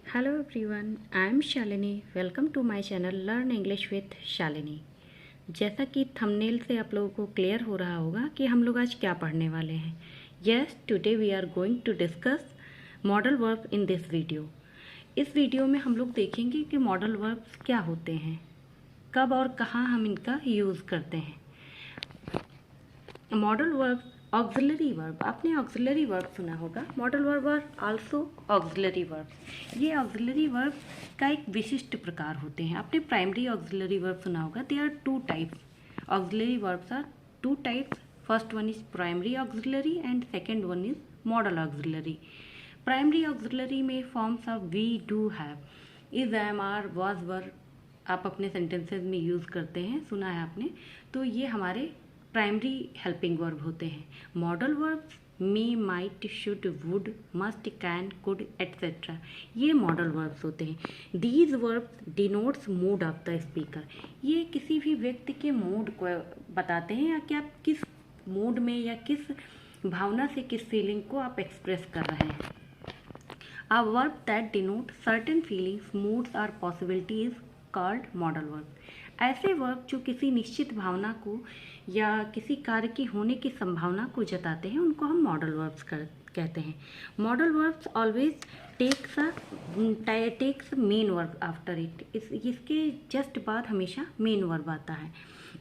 Hello everyone, I am Shalini. Welcome to my channel learn English with Shalini. जैसा कि thumbnail से आप लोगों को क्लियर हो रहा होगा कि हम लोग आज क्या पढ़ने वाले हैं। Yes, today we are going to discuss modal verb in this video. इस वीडियो में हम लोग देखेंगे कि मॉडल वर्ब्स क्या होते हैं, कब और कहाँ हम इनका यूज़ करते हैं। मॉडल वर्ब, ऑक्सिलरी वर्ब, आपने ऑक्सिलरी वर्ब सुना होगा। Modal verb are also auxiliary verb. ये ऑक्सिलरी वर्ब का एक विशिष्ट प्रकार होते हैं। आपने प्राइमरी ऑक्सिलरी वर्ब सुना होगा। They are two types. Auxiliary verbs are two types. First one is primary auxiliary and second one is modal auxiliary. Primary auxiliary में forms of be, do, have, is, am, are, was, were आप अपने sentences में use करते हैं, सुना है आपने। तो ये हमारे प्राइमरी हेल्पिंग वर्ब होते हैं। Modal verbs may, might, should, would, must, can, could, etcetera, ये मॉडल वर्ब्स होते हैं। These verbs denotes mood off the speaker. ये किसी भी व्यक्ति के मूड को बताते हैं, या कि आप किस मूड में या किस भावना से, किस फीलिंग को आप एक्सप्रेस कर रहे हैं। A verb that denote certain feelings, moods or possibility is called modal verb. ऐसे वर्ब जो किसी निश्चित भावना को या किसी कार्य की होने की संभावना को जताते हैं, उनको हम मॉडल वर्ब्स कहते हैं। Modal verbs always takes main verb after it. इसके जस्ट बाद हमेशा मेन वर्ब आता है,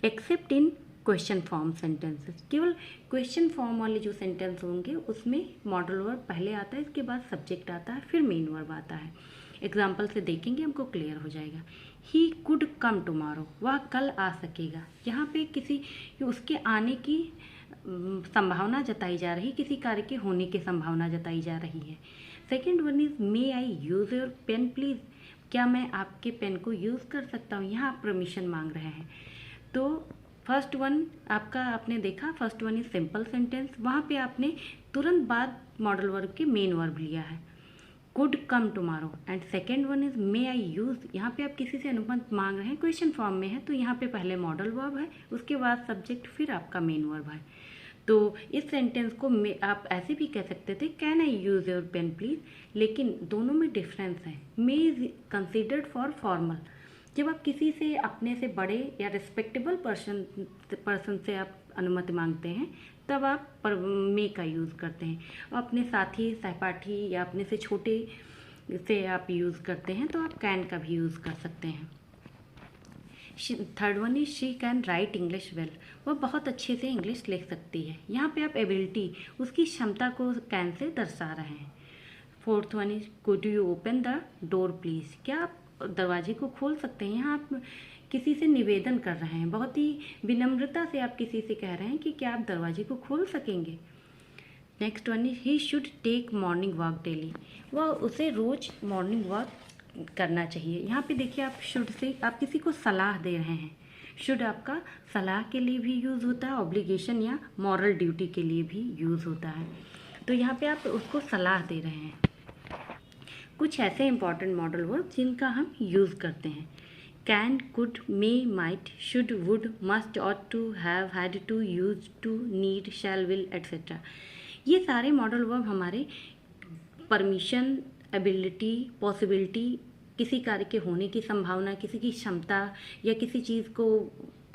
except in question form sentences. केवल क्वेश्चन फॉर्म वाले जो सेंटेंस होंगे उसमें मॉडल वर्ब पहले आता है, इसके बाद सब्जेक्ट आता है, फिर मेन वर्ब आता है। एग्जाम्पल से देखेंगे, हमको क्लियर हो जाएगा। ही कुड कम टुमारो, वह कल आ सकेगा। यहाँ पे किसी उसके आने की संभावना जताई जा रही, किसी कार्य के होने की संभावना जताई जा रही है। Second one is may I use your pen please, क्या मैं आपके पेन को यूज़ कर सकता हूँ। यहाँ आप परमिशन मांग रहे हैं। तो फर्स्ट वन आपका आपने देखा, first one is simple sentence, वहाँ पे आपने तुरंत बाद मॉडल वर्ब के मेन वर्ब लिया है, could come tomorrow. And second one is may I use, यहाँ पे आप किसी से अनुमति मांग रहे हैं, क्वेश्चन फॉर्म में है, तो यहाँ पे पहले मॉडल वर्ब है, उसके बाद सब्जेक्ट, फिर आपका मेन वर्ब है। तो इस सेंटेंस को आप ऐसे भी कह सकते थे, can I use your pen please, लेकिन दोनों में डिफरेंस है। May is considered for formal, जब आप किसी से, अपने से बड़े या रिस्पेक्टेबल पर्सन से आप अनुमति मांगते हैं, तब आप मे का यूज़ करते हैं। अपने साथी, सहपाठी या अपने से छोटे से आप यूज़ करते हैं, तो आप कैन का भी यूज़ कर सकते हैं। Third one is she can write English well, वह बहुत अच्छे से इंग्लिश लिख सकती है। यहाँ पे आप एबिलिटी, उसकी क्षमता को कैन से दर्शा रहे हैं। Fourth one is could you open the door please, क्या आप दरवाजे को खोल सकते हैं। यहाँ आप किसी से निवेदन कर रहे हैं, बहुत ही विनम्रता से आप किसी से कह रहे हैं कि क्या आप दरवाजे को खोल सकेंगे। Next one is he should take morning walk daily, वह उसे रोज मॉर्निंग वॉक करना चाहिए। यहाँ पे देखिए, आप शुड से आप किसी को सलाह दे रहे हैं। शुड आपका सलाह के लिए भी यूज़ होता है, ऑब्लिगेशन या मॉरल ड्यूटी के लिए भी यूज़ होता है। तो यहाँ पे आप उसको सलाह दे रहे हैं। कुछ ऐसे इंपॉर्टेंट मॉडल वर्ब जिनका हम यूज़ करते हैं, can, could, may, might, should, would, must, ought to, have, had to, use to, need, shall, will, etcetera. ये सारे मॉडल वर्ब हमारे परमिशन, एबिलिटी, पॉसिबिलिटी, किसी कार्य के होने की संभावना, किसी की क्षमता या किसी चीज़ को,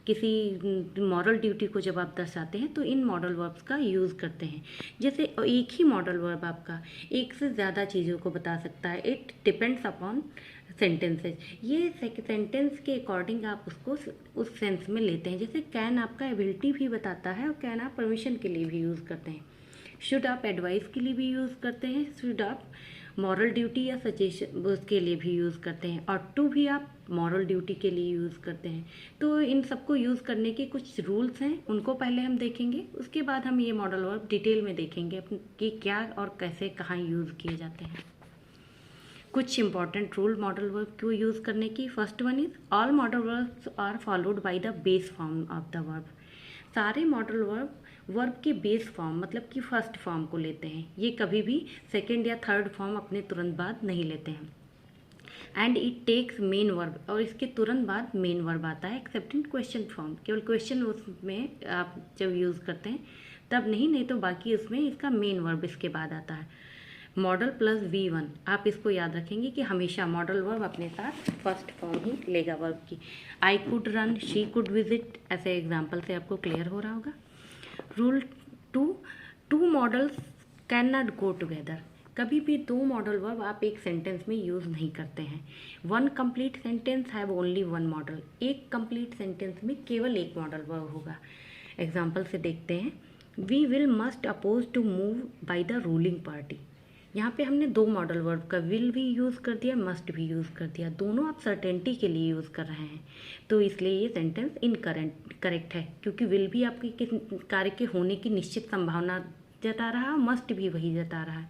किसी मॉरल ड्यूटी को जब आप दर्शाते हैं, तो इन मॉडल वर्ब्स का यूज़ करते हैं। जैसे एक ही मॉडल वर्ब आपका एक से ज़्यादा चीज़ों को बता सकता है। इट डिपेंड्स अपॉन सेंटेंसेज, ये सेंटेंस के अकॉर्डिंग आप उसको उस सेंस में लेते हैं। जैसे कैन आपका एबिलिटी भी बताता है, और कैन आप परमिशन के लिए भी यूज़ करते हैं। शुड आप एडवाइस के लिए भी यूज़ करते हैं। शुड आप मॉरल ड्यूटी या सजेशन उसके लिए भी यूज़ करते हैं। और टू भी आप मॉरल ड्यूटी के लिए यूज़ करते हैं। तो इन सबको यूज़ करने के कुछ रूल्स हैं, उनको पहले हम देखेंगे, उसके बाद हम ये मॉडल वर्ब डिटेल में देखेंगे कि क्या और कैसे, कहाँ यूज़ किए जाते हैं। कुछ इंपॉर्टेंट रूल मॉडल वर्ब को यूज़ करने की। First one is all modal verbs are followed by the base form of the verb. सारे मॉडल वर्ब के बेस फॉर्म मतलब कि फर्स्ट फॉर्म को लेते हैं, ये कभी भी सेकेंड या थर्ड फॉर्म अपने तुरंत बाद नहीं लेते हैं। And it takes main verb, और इसके तुरंत बाद मेन वर्ब आता है, एक्सेप्ट इन क्वेश्चन फॉर्म। केवल क्वेश्चन उसमें आप जब यूज़ करते हैं तब नहीं तो बाकी उसमें इसका मेन वर्ब इसके बाद आता है। मॉडल प्लस V1, आप इसको याद रखेंगे कि हमेशा मॉडल वर्ब अपने साथ फर्स्ट फॉर्म ही लेगा वर्ब की। I could run, she could visit, ऐसे एग्जाम्पल से आपको क्लियर हो रहा होगा। Rule 2, two modals can not go together, कभी भी दो मॉडल वर्ब आप एक सेंटेंस में यूज़ नहीं करते हैं। One complete sentence have only one model, एक कंप्लीट सेंटेंस में केवल एक मॉडल वर्ब होगा। एग्जाम्पल से देखते हैं, we will must oppose to move by the ruling party. यहाँ पे हमने दो मॉडल वर्ब का विल भी यूज़ कर दिया, मस्ट भी यूज़ कर दिया, दोनों आप सर्टेनिटी के लिए यूज़ कर रहे हैं, तो इसलिए ये सेंटेंस करेक्ट है, क्योंकि विल भी आपके किस कार्य के होने की निश्चित संभावना जता रहा है, मस्ट भी वही जता रहा है,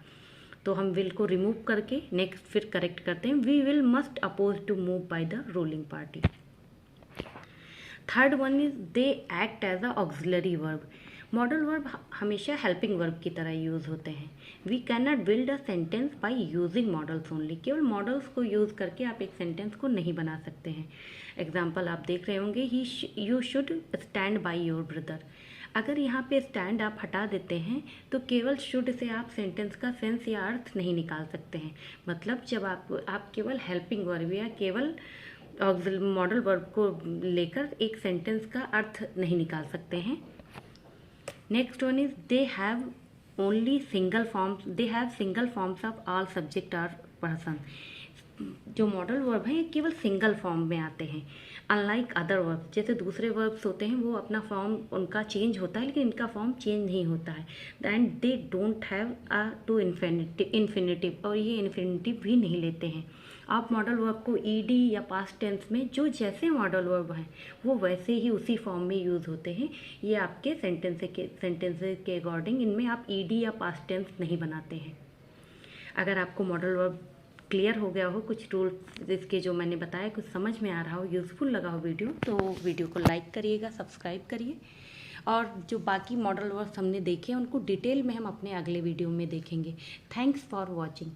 तो हम विल को रिमूव करके नेक्स्ट फिर करेक्ट करते हैं, we will must oppose to move by the ruling party. Third one is they act as a auxiliary verb. Modal verb हमेशा हेल्पिंग वर्ब की तरह यूज़ होते हैं। We can not build a sentence by using modals only, केवल modals को use करके आप एक सेंटेंस को नहीं बना सकते हैं। एग्जाम्पल आप देख रहे होंगे, you should stand by your brother. अगर यहाँ पे स्टैंड आप हटा देते हैं तो केवल शुड से आप सेंटेंस का सेंस या अर्थ नहीं निकाल सकते हैं। मतलब जब आप केवल हेल्पिंग वर्ब या केवल मॉडल वर्ब को लेकर एक सेंटेंस का अर्थ नहीं निकाल सकते हैं। Next one is they have only single forms, they have single forms of all subject और पर्सन। जो मॉडल वर्ब हैं केवल सिंगल फॉर्म में आते हैं, अनलाइक अदर वर्ब, जैसे दूसरे वर्ब्स होते हैं वो अपना फॉर्म उनका चेंज होता है लेकिन इनका फॉर्म चेंज नहीं होता है। And they don't have a to infinitive, और ये इन्फिनिटिव भी नहीं लेते हैं। आप मॉडल वर्ब को ईडी या पास्ट टेंस में जो जैसे मॉडल वर्ब हैं वो वैसे ही उसी फॉर्म में यूज़ होते हैं। ये आपके सेंटेंसेस के अकॉर्डिंग इनमें आप ईडी या पास्ट टेंस नहीं बनाते हैं। अगर आपको मॉडल वर्ब क्लियर हो गया हो, कुछ रूल्स इसके जो मैंने बताया कुछ समझ में आ रहा हो, यूज़फुल लगा हो वीडियो, तो वीडियो को लाइक करिएगा, सब्सक्राइब करिए, और जो बाकी मॉडल वर्ब्स हमने देखे उनको डिटेल में हम अपने अगले वीडियो में देखेंगे। Thanks for watching.